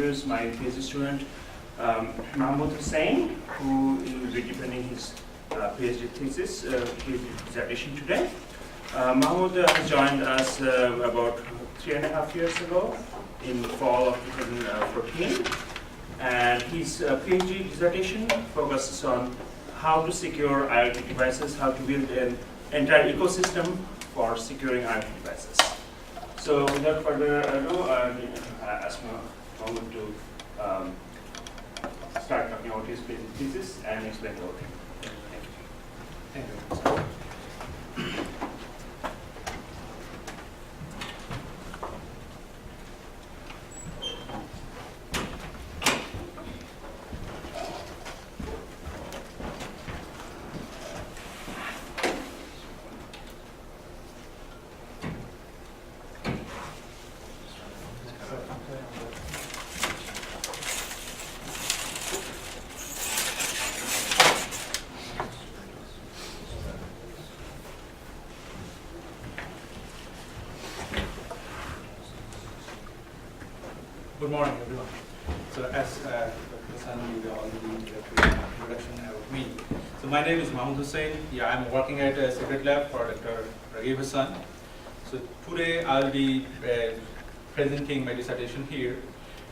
Here's my PhD student, Mahmoud Hussain, who will be defending his PhD thesis, PhD dissertation today. Mahmoud has joined us about 3.5 years ago in fall of 2014, and his PhD dissertation focuses on how to secure IoT devices, how to build an entire ecosystem for securing IoT devices. So without further ado, I ask Mahmoud to start talking about his thesis and explain the whole thing. Thank you. Thank you. Good morning, everyone. So as Dr. Hasan already did an introduction about me. So my name is Mahmoud Hussain. Yeah, I'm working at a secret lab for Dr. Ragib Hasan. So today I'll be presenting my dissertation here.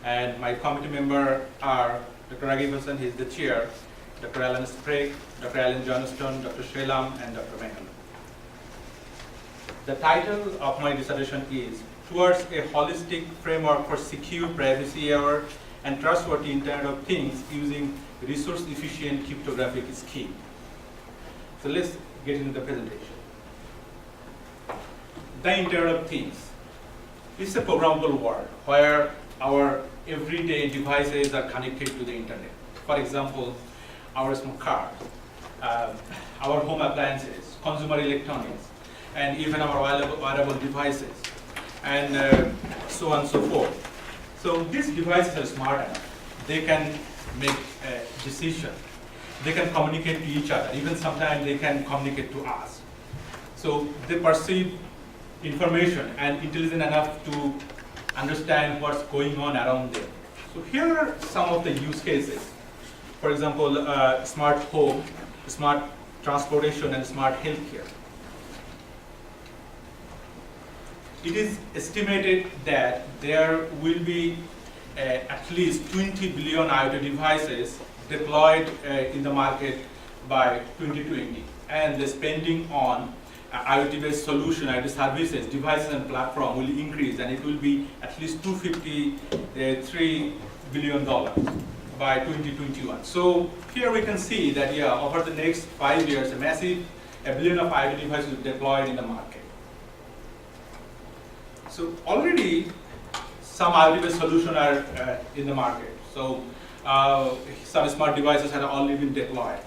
And my committee members are Dr. Ragib Hasan, he's the chair, Dr. Alan Sprague, Dr. Alan Johnston, Dr. Shelam, and Dr. Menon. The title of my dissertation is Towards a Holistic Framework for Secure, Privacy-Aware, and Trustworthy Internet of Things Using Resource-Efficient Cryptographic is Key. So let's get into the presentation. The Internet of Things. This is a programmable world where our everyday devices are connected to the internet. For example, our smart car, our home appliances, consumer electronics, and even our wearable devices, and so on and so forth. So these devices are smart enough. They can make a decision. They can communicate to each other. Even sometimes they can communicate to us. So they perceive information and intelligent enough to understand what's going on around them. So here are some of the use cases. For example, smart home, smart transportation, and smart healthcare. It is estimated that there will be at least 20 billion IoT devices deployed in the market by 2020. And the spending on IoT-based solution, IoT services, devices, and platform will increase, and it will be at least $253 billion by 2021. So here we can see that, yeah, over the next 5 years, a billion of IoT devices will be deployed in the market. So already some IoT-based solutions are in the market. So some smart devices have already been deployed.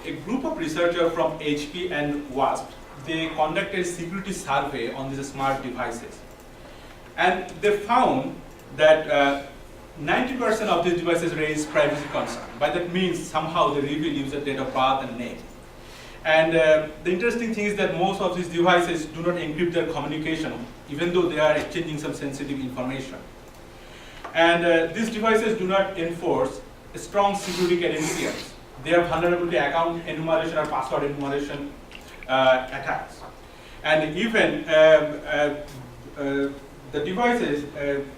A group of researchers from HP and WASP, they conducted a security survey on these smart devices. And they found that 90% of these devices raise privacy concern. By that means somehow they reveal user date of birth and name. And the interesting thing is that most of these devices do not encrypt their communication, even though they are exchanging some sensitive information. And these devices do not enforce a strong security credentials. They are vulnerable to account enumeration or password enumeration attacks. And even the devices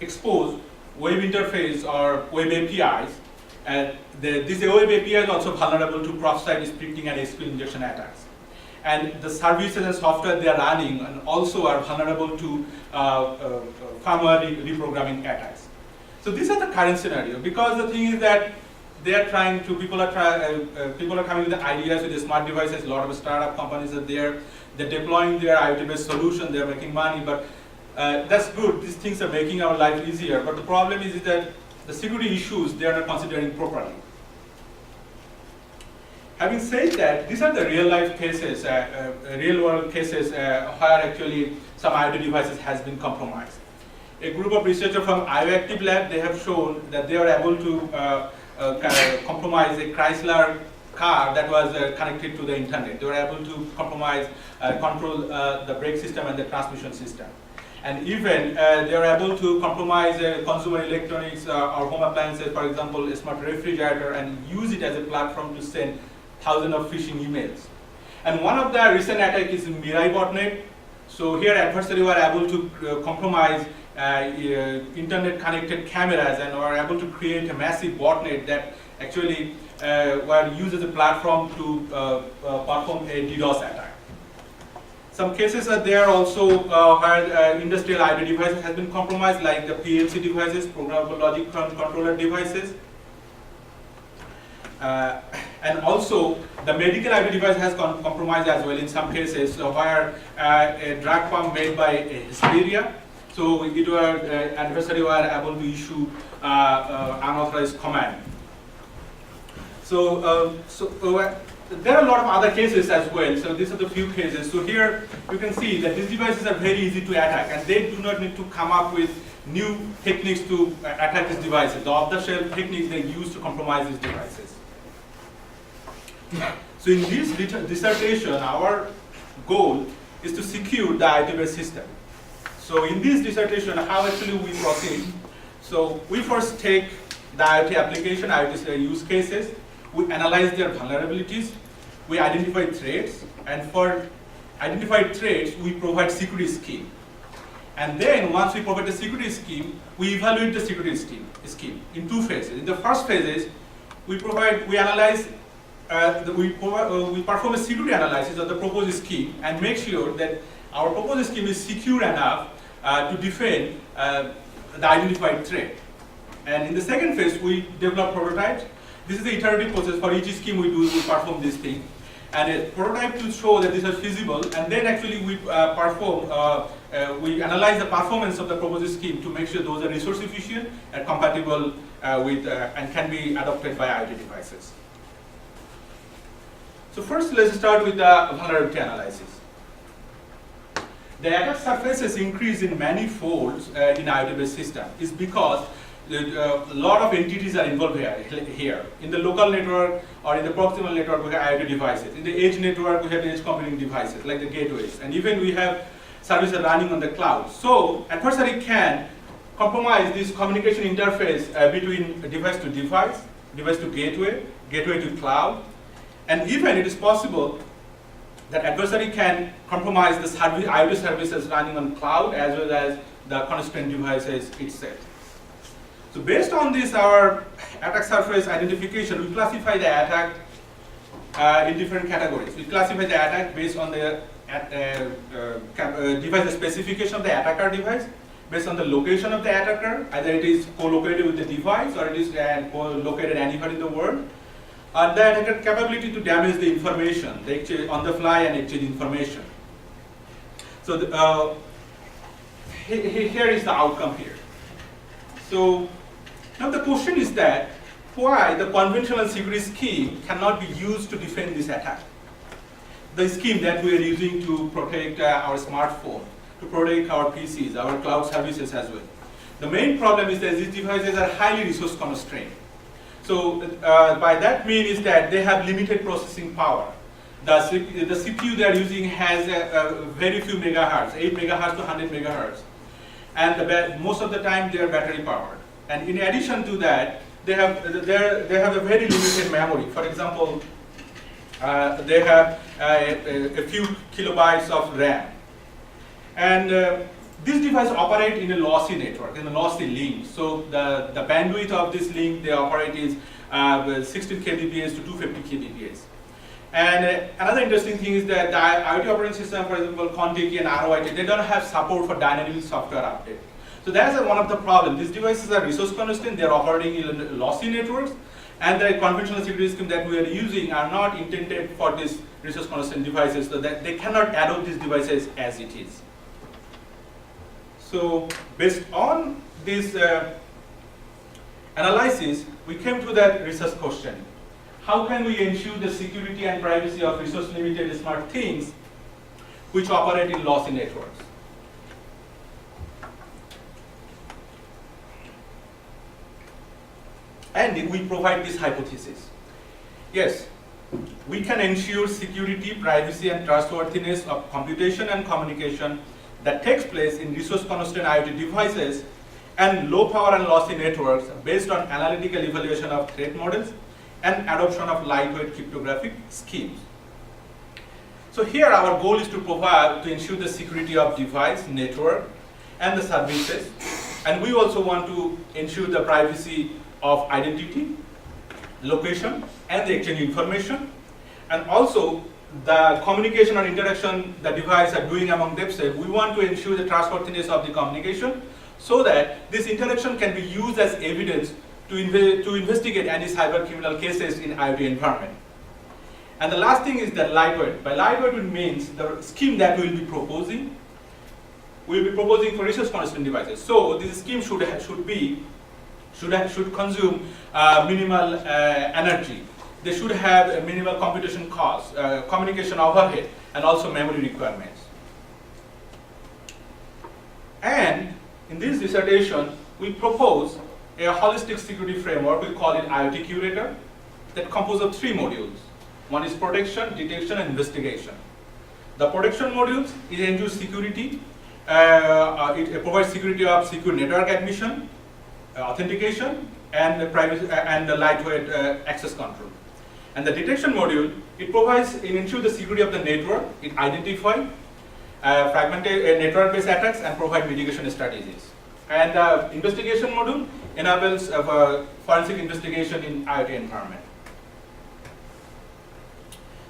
expose web interface or web APIs. And these web APIs are also vulnerable to cross-site scripting and SQL injection attacks. And the services and software they are running and also are vulnerable to firmware reprogramming attacks. So these are the current scenario, because the thing is that they are trying to, people are coming with the ideas with the smart devices. A lot of startup companies are there. They're deploying their IoT-based solution. They're making money, but that's good. These things are making our life easier. But the problem is that the security issues they are not considering properly. Having said that, these are the real-life cases, real-world cases where actually some IoT devices has been compromised. A group of researchers from IoActive Lab, they have shown that they are able to compromise a Chrysler car that was connected to the internet. They were able to compromise, control the brake system and the transmission system. And even they are able to compromise consumer electronics or home appliances, for example, a smart refrigerator, and use it as a platform to send thousands of phishing emails. And one of the recent attacks is Mirai botnet. So here adversaries were able to compromise internet-connected cameras and were able to create a massive botnet that actually were used as a platform to perform a DDoS attack. Some cases are there also where industrial IoT devices has been compromised, like the PLC devices, programmable logic controller devices. And also, the medical IoT device has compromised as well in some cases, where a drug pump made by Hesperia, so it were adversary were able to issue unauthorized command. So, there are a lot of other cases as well. So these are the few cases. So here you can see that these devices are very easy to attack, and they do not need to come up with new techniques to attack these devices. The off-the-shelf techniques they use to compromise these devices. So in this dissertation, our goal is to secure the IoT-based system. So in this dissertation, how actually we proceed? So we first take the IoT application, IoT use cases. We analyze their vulnerabilities. We identify threats, and for identified threats, we provide security scheme. And then once we provide the security scheme, we evaluate the security scheme in two phases. In the first phase, we analyze. We perform a security analysis of the proposed scheme and make sure that our proposed scheme is secure enough to defend the identified threat. And in the second phase, we develop prototypes. This is the iterative process. For each scheme we perform this thing. And a prototype to show that this is feasible, and then actually we we analyze the performance of the proposed scheme to make sure those are resource efficient and compatible with and can be adopted by IoT devices. So first, let's start with the vulnerability analysis. The attack surfaces increase in many folds in IoT-based system is because a lot of entities are involved here. In the local network or in the proximal network, we have IoT devices. In the edge network, we have edge computing devices like the gateways. And even we have services running on the cloud. So adversary can compromise this communication interface between device to device, device to gateway, gateway to cloud. And even it is possible that adversary can compromise the IoT services running on cloud as well as the constrained devices itself. So based on this, our attack surface identification, we classify the attack in different categories. We classify the attack based on the device specification of the attacker device, based on the location of the attacker, either it is co-located with the device or it is co-located anywhere in the world. And the attacker capability to damage the information, they exchange on the fly and exchange information. So here is the outcome here. So now the question is that why the conventional security scheme cannot be used to defend this attack? The scheme that we are using to protect our smartphone, to protect our PCs, our cloud services as well. The main problem is that these devices are highly resource constrained. So by that mean is that they have limited processing power. The CPU they are using has a very few megahertz, 8 megahertz to 100 megahertz. And most of the time they are battery powered. And in addition to that, they have a very limited memory. For example, they have a few kilobytes of RAM. And this device operate in a lossy network, in a lossy link. So the bandwidth of this link they operate is 16 kbps to 250 kbps. And another interesting thing is that the IoT operating system, for example, Contiki and ROIT, they don't have support for dynamic software update. So that's one of the problems. These devices are resource constrained, they're operating in lossy networks, and the conventional security scheme that we are using are not intended for these resource constrained devices, so that they cannot adopt these devices as it is. So based on this analysis, we came to that research question. How can we ensure the security and privacy of resource limited smart things which operate in lossy networks? And we provide this hypothesis. Yes, we can ensure security, privacy, and trustworthiness of computation and communication that takes place in resource-constrained IoT devices and low power and lossy networks based on analytical evaluation of threat models and adoption of lightweight cryptographic schemes. So here our goal is to ensure the security of device, network, and the services. And we also want to ensure the privacy of identity, location, and the exchange information. And also the communication or interaction the device are doing among themselves. We want to ensure the trustworthiness of the communication so that this interaction can be used as evidence to investigate any cyber criminal cases in IoT environment. And the last thing is that lightweight. By lightweight it means the scheme that we will be proposing for resource-constrained devices. So this scheme should consume minimal energy. They should have a minimal computation cost, communication overhead, and also memory requirements. And in this dissertation, we propose a holistic security framework. We call it IoT Curator, that composed of 3 modules. One is protection, detection, and investigation. The protection modules is end-user security. It provides security of secure network admission, authentication, and privacy and the lightweight access control. And the detection module, it ensures the security of the network. It identifies fragmented network-based attacks and provide mitigation strategies. And the investigation module enables forensic investigation in IoT environment.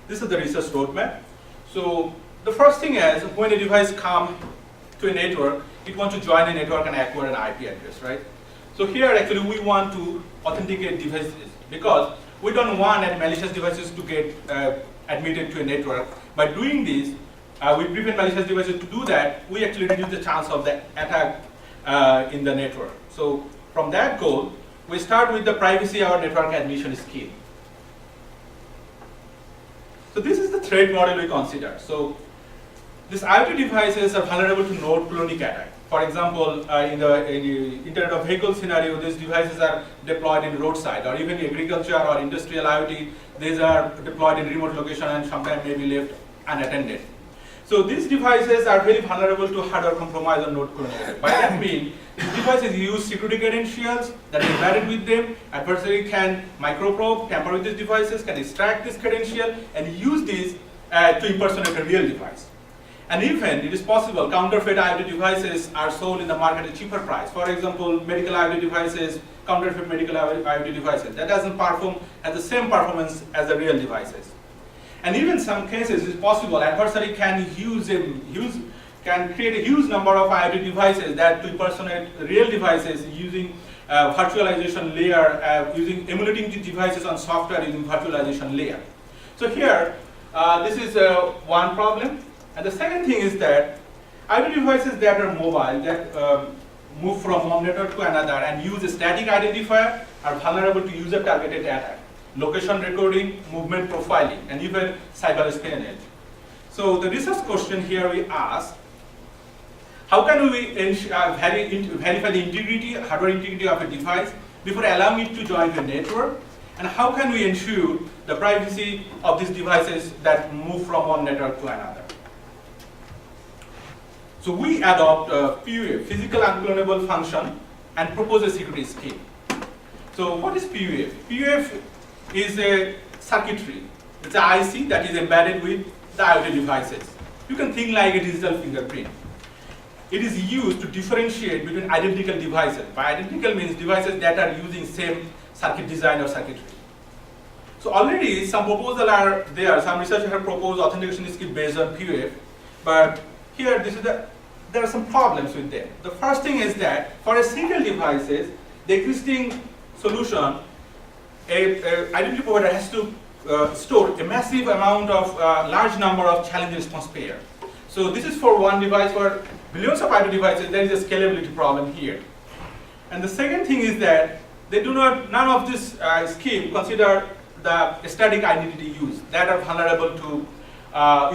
This is the research roadmap. So the first thing is when a device comes to a network, it wants to join a network and acquire an IP address, right? So here actually we want to authenticate devices because we don't want malicious devices to get admitted to a network. By doing this, we prevent malicious devices to do that. We actually reduce the chance of the attack in the network. So from that goal, we start with the privacy or network admission scheme. So this is the threat model we consider. So these IoT devices are vulnerable to node cloning attack. For example, in the Internet of Vehicle scenario, these devices are deployed in roadside, or even agriculture or industrial IoT, these are deployed in remote location and sometimes may be left unattended. So these devices are very vulnerable to hardware compromise or node cloning attack. By that means, these devices use security credentials that are embedded with them. Adversary can microprobe, tamper with these devices, can extract this credential, and use this to impersonate a real device. And even it is possible, counterfeit IoT devices are sold in the market at a cheaper price. For example, medical IoT devices, counterfeit medical IoT devices, that doesn't perform at the same performance as the real devices. And even some cases, it's possible adversary can create a huge number of IoT devices that to impersonate real devices using virtualization layer, emulating the devices on software using virtualization layer. So here, this is one problem. And the second thing is that IoT devices that are mobile, that move from one network to another and use a static identifier are vulnerable to user-targeted attack, location recording, movement profiling, and even cyber espionage. So the research question here we ask, how can we verify the integrity, hardware integrity of a device before allowing it to join the network? And how can we ensure the privacy of these devices that move from one network to another? So we adopt PUF, physical unclonable function, and propose a security scheme. So what is PUF? PUF is a circuitry. It's an IC that is embedded with the IoT devices. You can think like a digital fingerprint. It is used to differentiate between identical devices. By identical means devices that are using same circuit design or circuitry. So already some proposals are there. Some researchers have proposed authentication scheme based on PUF, but here there are some problems with them. The first thing is that for a single devices, the existing solution, a identity provider has to store a massive amount of large number of challenge response pair. So this is for one device. For billions of IoT devices, there is a scalability problem here. And the second thing is that none of this scheme consider the static identity use that are vulnerable to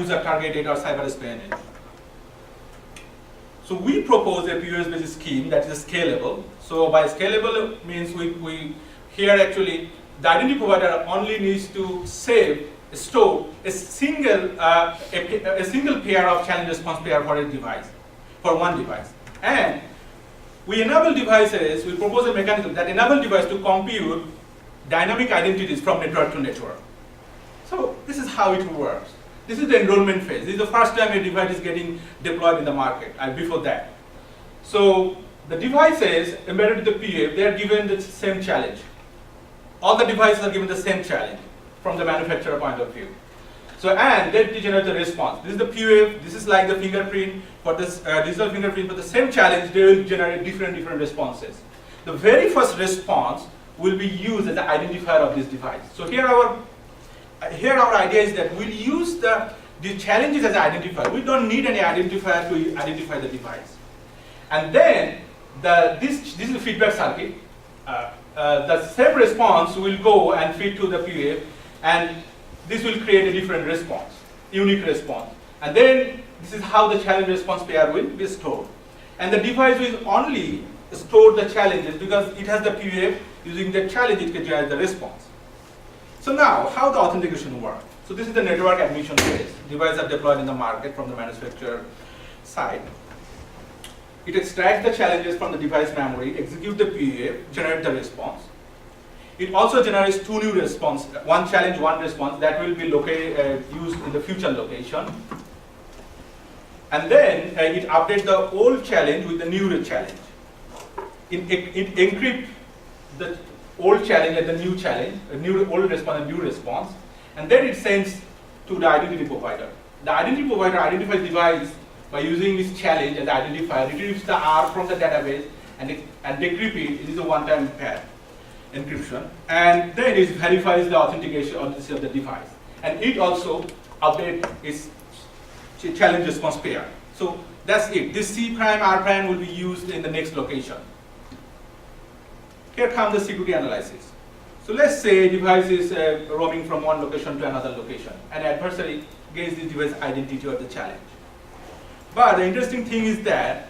user targeted or cyber espionage. So we propose a PUF-based scheme that is scalable. So by scalable means we here actually the identity provider only needs to store a single pair of challenge response pair for a device. for one device. And we enable devices, we propose a mechanism that enable device to compute dynamic identities from network to network. So this is how it works. This is the enrollment phase. This is the first time a device is getting deployed in the market, and before that. So the devices embedded in the PUF, they are given the same challenge. All the devices are given the same challenge from the manufacturer point of view. So, and they generate the response. This is the PUF, this is like the fingerprint, for this digital fingerprint, for the same challenge, they will generate different responses. The very first response will be used as the identifier of this device. So here our idea is that we'll use the challenges as an identifier. We don't need any identifier to identify the device. And then this is the feedback circuit. The same response will go and feed to the PUF, and this will create a different response, unique response. And then this is how the challenge response pair will be stored. And the device will only store the challenges because it has the PUF. Using the challenge, it can generate the response. So now, how the authentication works? So this is the network admission phase. Devices are deployed in the market from the manufacturer side. It extracts the challenges from the device memory, execute the PUF, generate the response. It also generates two new responses, one challenge, one response that will be used in the future location. And then it updates the old challenge with the new challenge. It encrypts the old challenge and the new challenge, old response and new response, and then it sends to the identity provider. The identity provider identifies the device by using this challenge as identifier, retrieves the R from the database and decrypt it. It is a one-time pair encryption, and then it verifies the authentication of the device. And it also updates its challenge response pair. So that's it. This C prime, R prime will be used in the next location. Here comes the security analysis. So let's say a device is roaming from one location to another location. An adversary gains the device identity of the challenge. But the interesting thing is that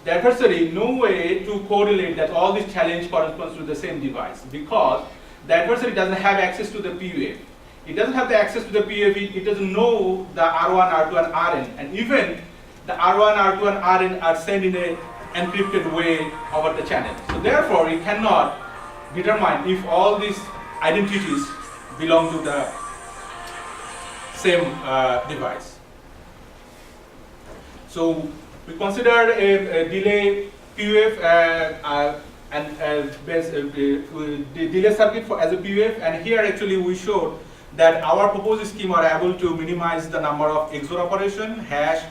the adversary no way to correlate that all this challenge corresponds to the same device, because the adversary doesn't have access to the PUF. It doesn't have the access to the PUF, it doesn't know the R1, R2, and Rn. And even the R1, R2, and Rn are sent in an encrypted way over the channel. So therefore, it cannot determine if all these identities belong to the same device. So we considered a delay PUF delay circuit as a PUF, and here actually we showed that our proposed scheme are able to minimize the number of XOR operation, hash,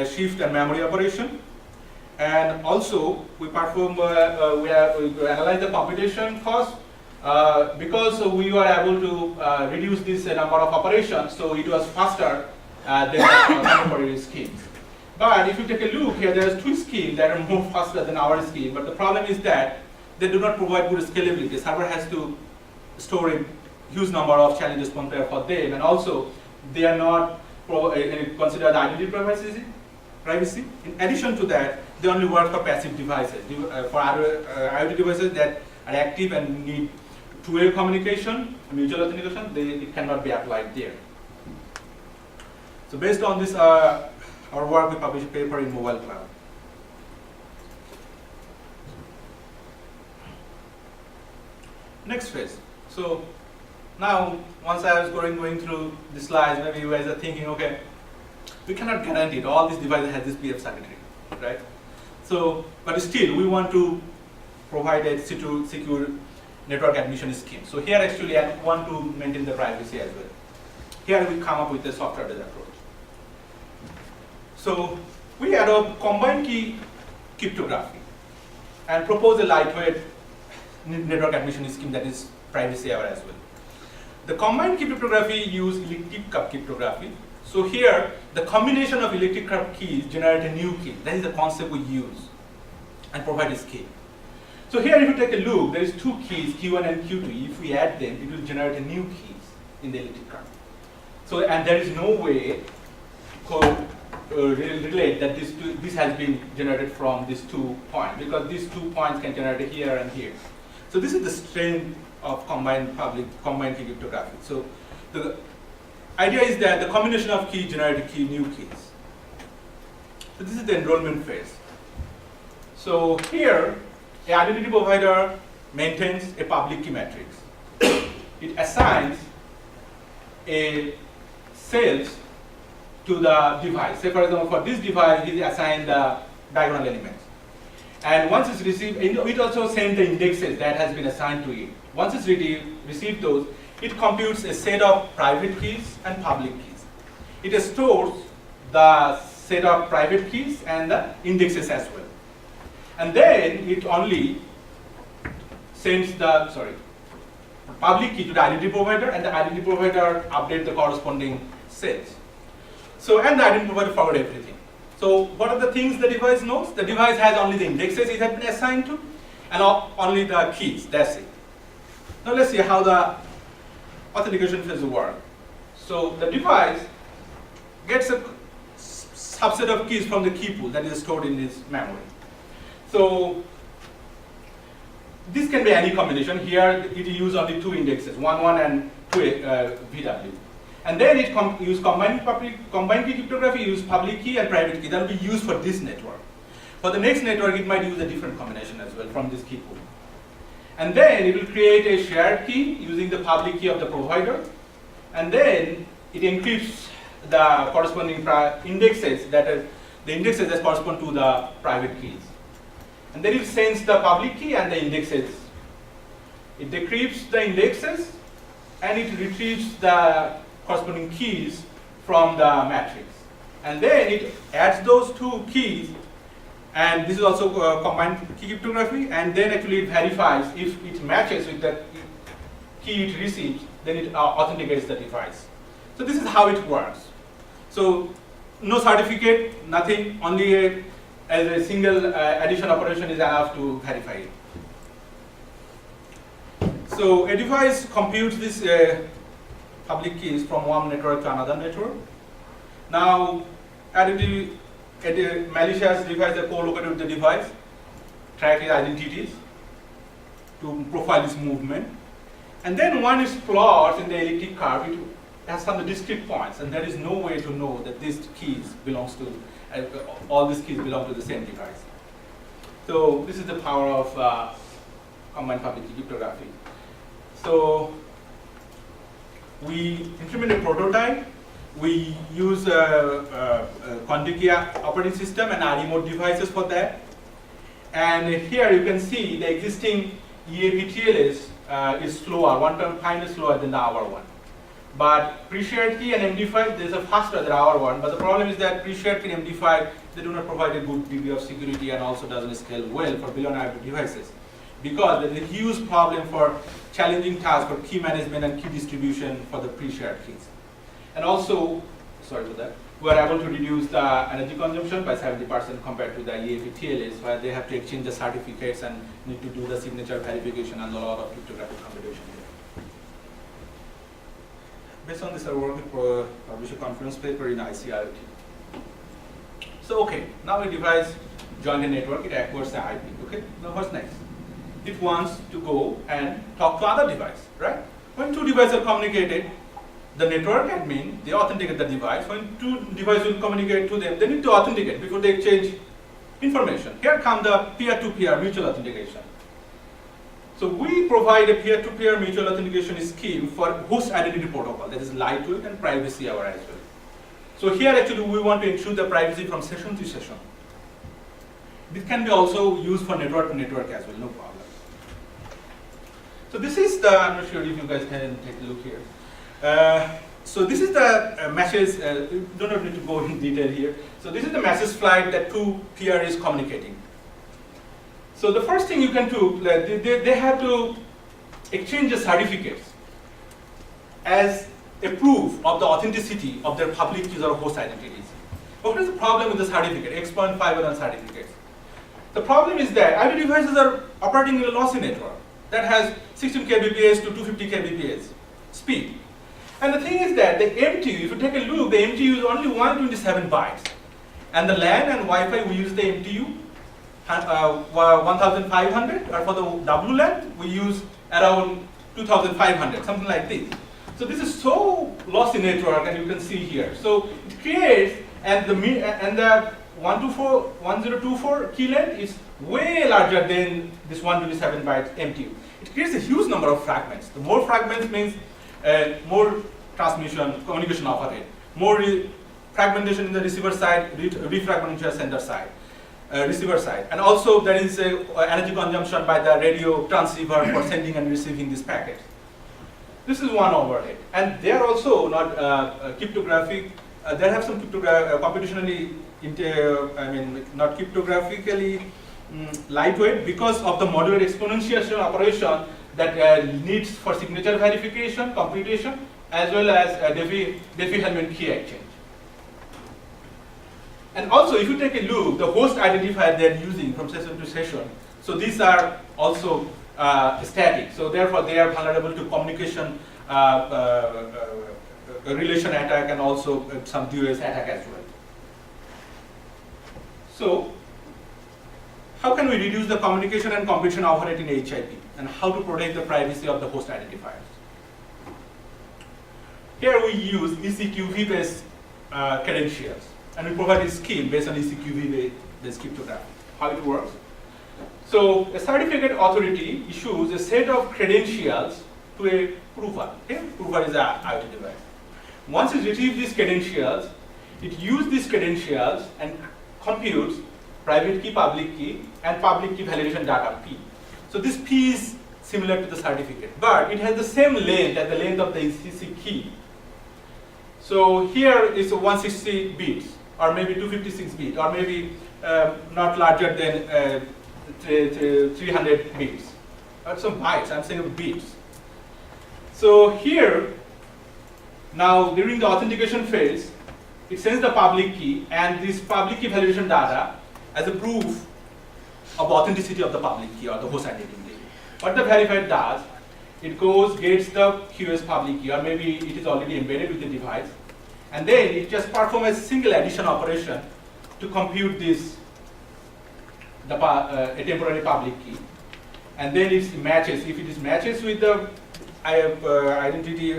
shift, and memory operation. And also we perform, we analyze the computation cost because we were able to reduce this number of operations, so it was faster than the contemporary schemes. But if you take a look here, there are two schemes that are more faster than our scheme, but the problem is that they do not provide good scalability. The server has to store a huge number of challenge response pair for them, and also they are not considered identity privacy. In addition to that, they only work for passive devices. For other IoT devices that are active and need two-way communication, mutual authentication, it cannot be applied there. So based on this, our work, we published a paper in Mobile Cloud. Next phase. So now, once I was going through the slides, maybe you guys are thinking, okay, we cannot guarantee that all these devices have this PF circuitry, right? So, but still, we want to provide a secure network admission scheme. So here, actually, I want to maintain the privacy as well. Here, we come up with a software-based approach. So we adopt combined key cryptography and propose a lightweight network admission scheme that is privacy aware as well. The combined key cryptography use elliptic curve cryptography. So here, the combination of elliptic curve keys generate a new key. That is the concept we use and provide a scheme. So here, if you take a look, there is two keys, Q1 and Q2. If we add them, it will generate a new keys in the elliptic curve. So, and there is no way to relate that this has been generated from these 2 points, because these 2 points can generate here and here. So this is the strength of combined key cryptography. So the idea is that the combination of keys generate new keys. So this is the enrollment phase. So here, an identity provider maintains a public key matrix. It assigns a cells to the device. Say for example, for this device, it assigned the diagonal elements. And once it's received, it also sends the indexes that has been assigned to it. Once it's received those, it computes a set of private keys and public keys. It stores the set of private keys and the indexes as well. And then it only sends the public key to the identity provider, and the identity provider updates the corresponding cells. So, and the identity provider forward everything. So, what are the things the device knows? The device has only the indexes it has been assigned to, and only the keys, that's it. Now let's see how the authentication phase works. So, the device gets a subset of keys from the key pool that is stored in its memory. So, this can be any combination. Here, it uses only two indexes, 1, and 2 VW. And then it use combined key cryptography, use public key and private key. That will be used for this network. For the next network, it might use a different combination as well from this key pool. And then it will create a shared key using the public key of the provider. And then it encrypts the corresponding indexes that correspond to the private keys. And then it sends the public key and the indexes. It decrypts the indexes and it retrieves the corresponding keys from the matrix. And then it adds those two keys, and this is also combined key cryptography, and then actually it verifies if it matches with the key it receives, then it authenticates the device. So this is how it works. So no certificate, nothing, only as a single addition operation is enough to verify it. So a device computes this public keys from one network to another network. Now, a malicious device that co-located with the device track its identities to profile its movement. And then one is plotted in the elliptic curve. It has some discrete points, and there is no way to know that these keys belongs to all these keys belong to the same device. So this is the power of combined public key cryptography. So we implement a prototype. We use Quantikia operating system and remote devices for that. And here you can see the existing EAP TLS is slower, 1 times slower than the our one. But pre-shared key and MD5, there's a faster than our one. But the problem is that pre-shared key and MD5, they do not provide a good degree of security and also doesn't scale well for billion-IoT devices. Because there's a huge problem for challenging tasks for key management and key distribution for the pre-shared keys. And also, sorry for that, we are able to reduce the energy consumption by 70% compared to the EAP TLS, where they have to exchange the certificates and need to do the signature verification and a lot of cryptographic computation here. Based on this, I work to publish a conference paper in ICIoT. So, okay, now a device joined a network, it acquires the IP. Okay, now what's next? It wants to go and talk to other device, right? When two devices are communicated, the network admin, they authenticate the device. When two devices will communicate to them, they need to authenticate before they exchange information. Here comes the peer-to-peer mutual authentication. So we provide a peer-to-peer mutual authentication scheme for host identity protocol, that is lightweight and privacy aware as well. So here actually we want to ensure the privacy from session to session. This can be also used for network to network as well, no problem. So this is the, I'm not sure if you guys can take a look here. So this is the message, you don't need to go in detail here. So this is the message flight that two peer is communicating. So the first thing you can do, they have to exchange the certificates as a proof of the authenticity of their public keys or host identities. But what is the problem with the certificate, X.51 certificates? The problem is that IoT devices are operating in a lossy network that has 16 kbps to 250 kbps speed. And the thing is that the MTU, if you take a look, the MTU is only 127 bytes. And the LAN and Wi-Fi, we use the MTU 1500, or for the WLAN, we use around 2500, something like this. So this is so lossy network, and you can see here. So it creates, and the 1024 key length is way larger than this 127 byte MTU. It creates a huge number of fragments. The more fragments means more transmission, communication overhead, more fragmentation in the receiver side, refragmentation in the sender side, receiver side. And also there is energy consumption by the radio transceiver for sending and receiving these packets. This is one overhead. And they are also not cryptographic. They have some computationally, not cryptographically lightweight because of the modular exponentiation operation that needs for signature verification, computation, as well as Diffie-Hellman key exchange. And also, if you take a look, the host identifier they're using from session to session, so these are also static. So therefore, they are vulnerable to communication relation attack and also some DOS attack as well. So, how can we reduce the communication and computation overhead in HIP, and how to protect the privacy of the host identifiers? Here we use ECQV-based credentials, and we provide a scheme based on ECQV-based cryptography. How it works? So, a certificate authority issues a set of credentials to a prover. Okay? Prover is an IoT device. Once it receives these credentials, it uses these credentials and computes private key, public key, and public key validation data P. So this P is similar to the certificate, but it has the same length as the length of the ECC key. So here is 160 bits, or maybe 256 bits, or maybe not larger than 300 bits. Or some bytes, I'm saying bits. So here, now during the authentication phase, it sends the public key and this public key validation data as a proof of authenticity of the public key or the host identity. What the verifier does, it goes, gets the QoS public key, or maybe it is already embedded with the device, and then it just performs a single addition operation to compute this, a temporary public key. And then it matches, if it is matches with the identity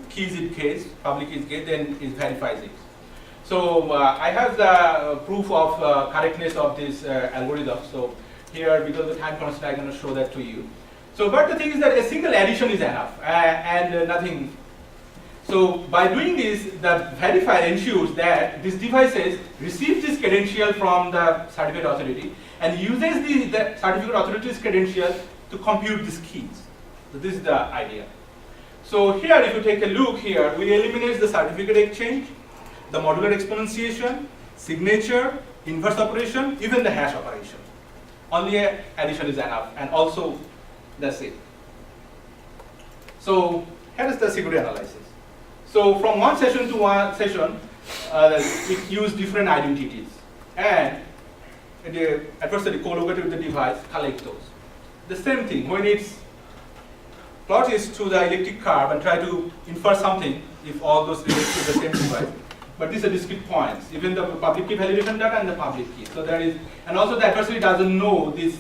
keys in case, public keys case, then it verifies it. So I have the proof of correctness of this algorithm. So here, because of the time constraint, I'm going to show that to you. So, but the thing is that a single addition is enough, and nothing. So by doing this, the verifier ensures that these devices receive this credential from the certificate authority and uses the certificate authority's credential to compute these keys. So this is the idea. So here, if you take a look here, we eliminate the certificate exchange, the modular exponentiation, signature, inverse operation, even the hash operation. Only an addition is enough, and also that's it. So here is the security analysis. So from one session to one session, it used different identities, and the adversary co-located with the device collect those. The same thing when it's plot is to the electric curve and try to infer something if all those relate to the same device. But these are discrete points, even the public key validation data and the public key. So there is, and also the adversary doesn't know this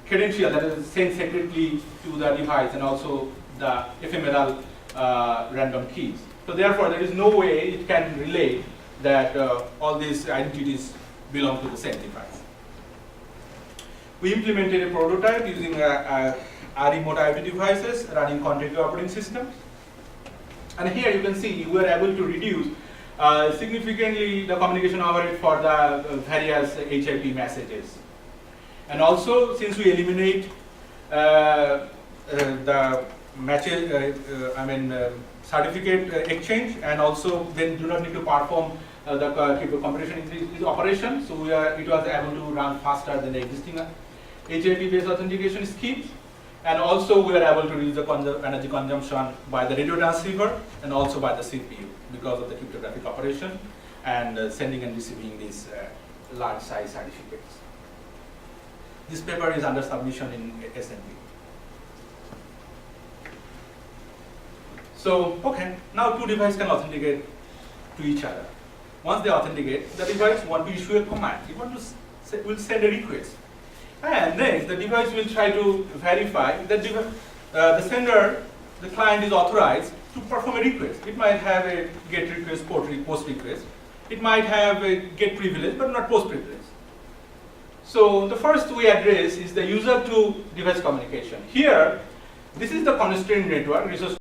credential that is sent separately to the device and also the ephemeral random keys. So therefore, there is no way it can relate that all these identities belong to the same device. We implemented a prototype using remote IoT devices running contiguous operating systems. And here you can see we were able to reduce significantly the communication overhead for the various HIP messages. And also, since we eliminate the matches, certificate exchange, and also then do not need to perform the computation in this operation, so it was able to run faster than the existing HIP-based authentication schemes. And also, we are able to reduce the energy consumption by the radio transceiver and also by the CPU because of the cryptographic operation and sending and receiving these large size certificates. This paper is under submission in SMP. So, okay, now two devices can authenticate to each other. Once they authenticate, the device wants to issue a command. It will send a request. And next, the device will try to verify that the sender, the client is authorized to perform a request. It might have a GET request, post request, it might have a get privilege but not post privilege. So the first we address is the user to device communication. Here, this is the constrained network, resource